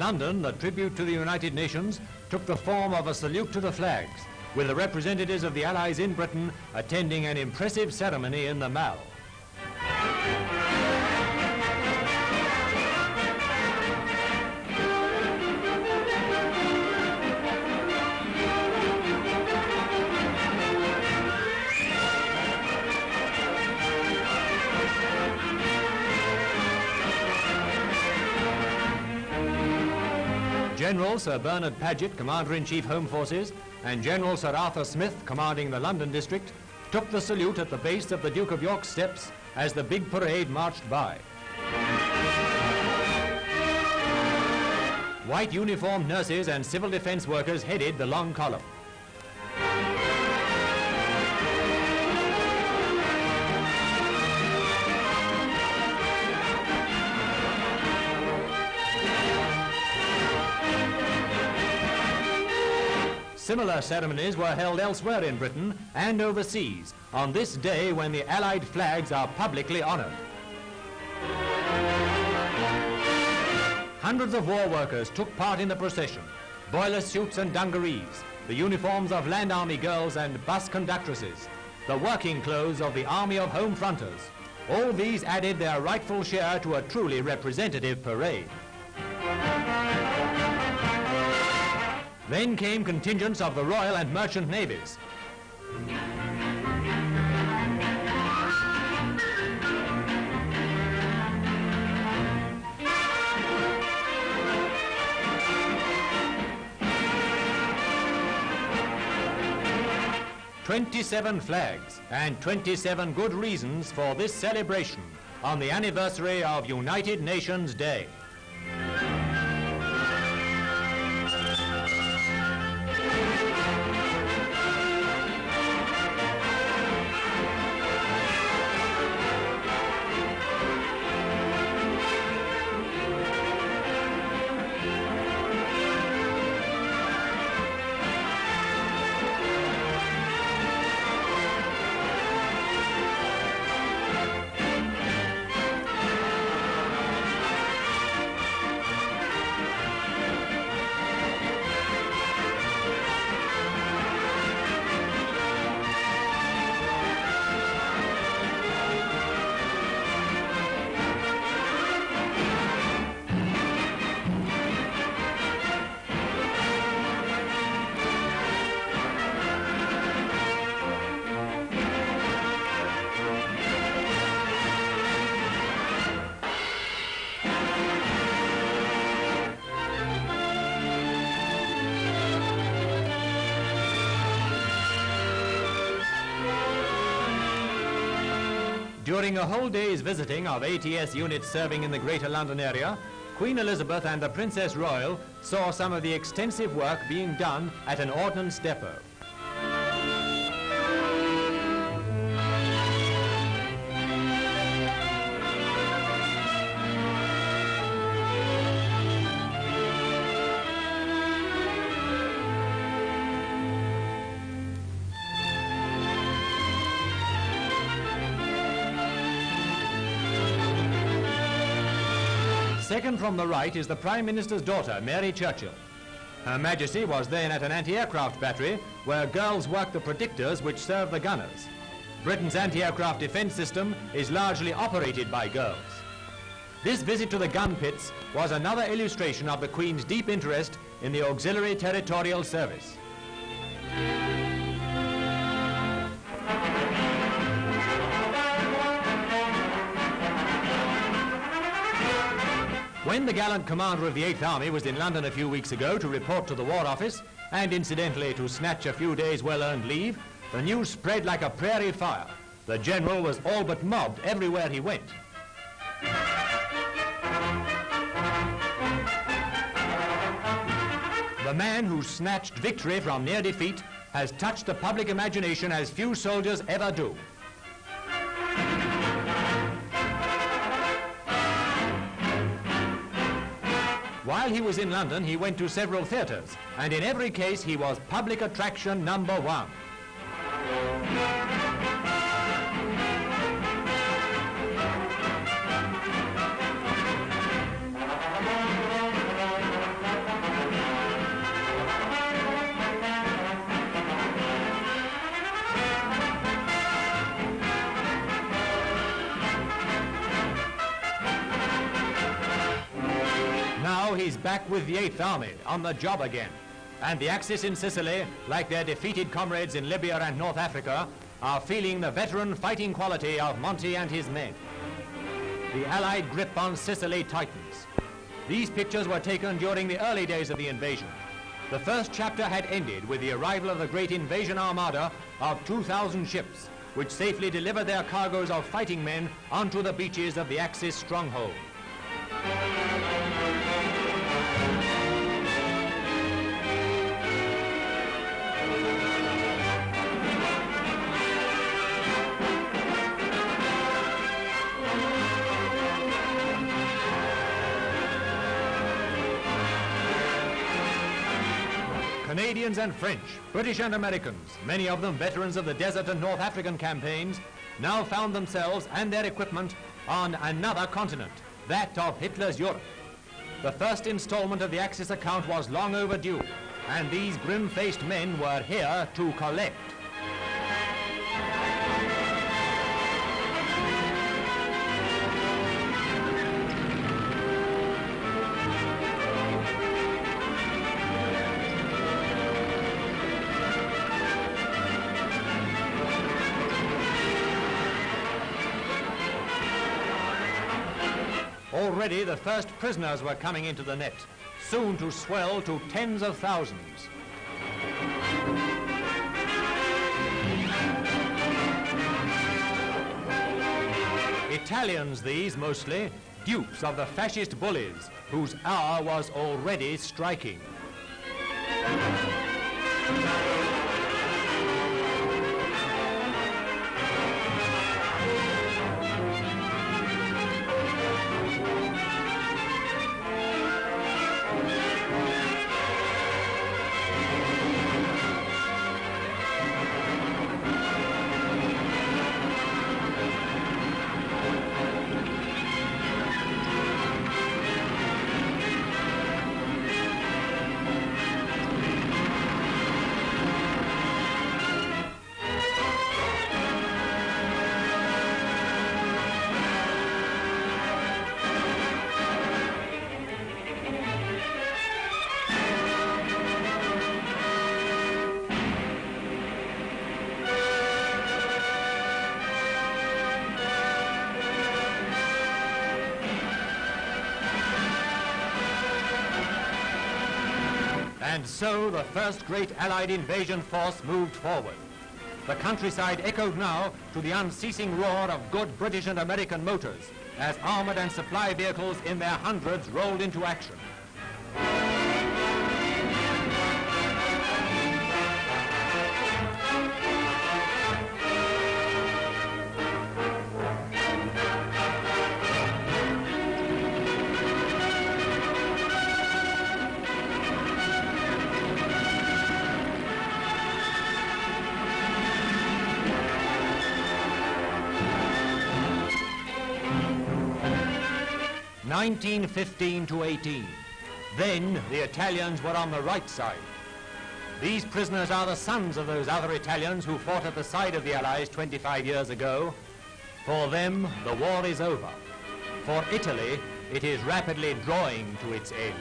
London, the tribute to the United Nations took the form of a salute to the flags, with the representatives of the Allies in Britain attending an impressive ceremony in the Mall. General Sir Bernard Paget, Commander-in-Chief Home Forces, and General Sir Arthur Smith, commanding the London district, took the salute at the base of the Duke of York's steps as the big parade marched by. White uniformed nurses and civil defense workers headed the long column. Similar ceremonies were held elsewhere in Britain and overseas on this day when the Allied flags are publicly honoured. Hundreds of war workers took part in the procession, boiler suits and dungarees, the uniforms of Land Army girls and bus conductresses, the working clothes of the Army of Home Fronters. All these added their rightful share to a truly representative parade. Then came contingents of the Royal and Merchant Navies. "27 flags and 27 good reasons for this celebration on the anniversary of United Nations Day." During a whole day's visiting of ATS units serving in the Greater London area, Queen Elizabeth and the Princess Royal saw some of the extensive work being done at an ordnance depot. Second from the right is the Prime Minister's daughter, Mary Churchill. Her Majesty was then at an anti-aircraft battery where girls worked the predictors which serve the gunners. Britain's anti-aircraft defence system is largely operated by girls. This visit to the gun pits was another illustration of the Queen's deep interest in the Auxiliary Territorial Service. When the gallant commander of the 8th Army was in London a few weeks ago to report to the War Office, and incidentally to snatch a few days' well-earned leave, the news spread like a prairie fire. The general was all but mobbed everywhere he went. The man who snatched victory from near defeat has touched the public imagination as few soldiers ever do. While he was in London, he went to several theatres, and in every case he was public attraction number one. back with the 8th Army on the job again. And the Axis in Sicily, like their defeated comrades in Libya and North Africa, are feeling the veteran fighting quality of Monty and his men. The Allied grip on Sicily tightens. These pictures were taken during the early days of the invasion. The first chapter had ended with the arrival of the great invasion armada of 2,000 ships, which safely delivered their cargoes of fighting men onto the beaches of the Axis stronghold. Canadians and French, British and Americans, many of them veterans of the Desert and North African campaigns, now found themselves and their equipment on another continent, that of Hitler's Europe. The first installment of the Axis account was long overdue, and these grim-faced men were here to collect. Already the first prisoners were coming into the net, soon to swell to tens of thousands. Italians these mostly, dupes of the fascist bullies, whose hour was already striking. And so the first great Allied invasion force moved forward. The countryside echoed now to the unceasing roar of good British and American motors as armored and supply vehicles in their hundreds rolled into action. (1915 to 18). Then the Italians were on the right side. These prisoners are the sons of those other Italians who fought at the side of the Allies 25 years ago. For them, the war is over. For Italy, it is rapidly drawing to its end.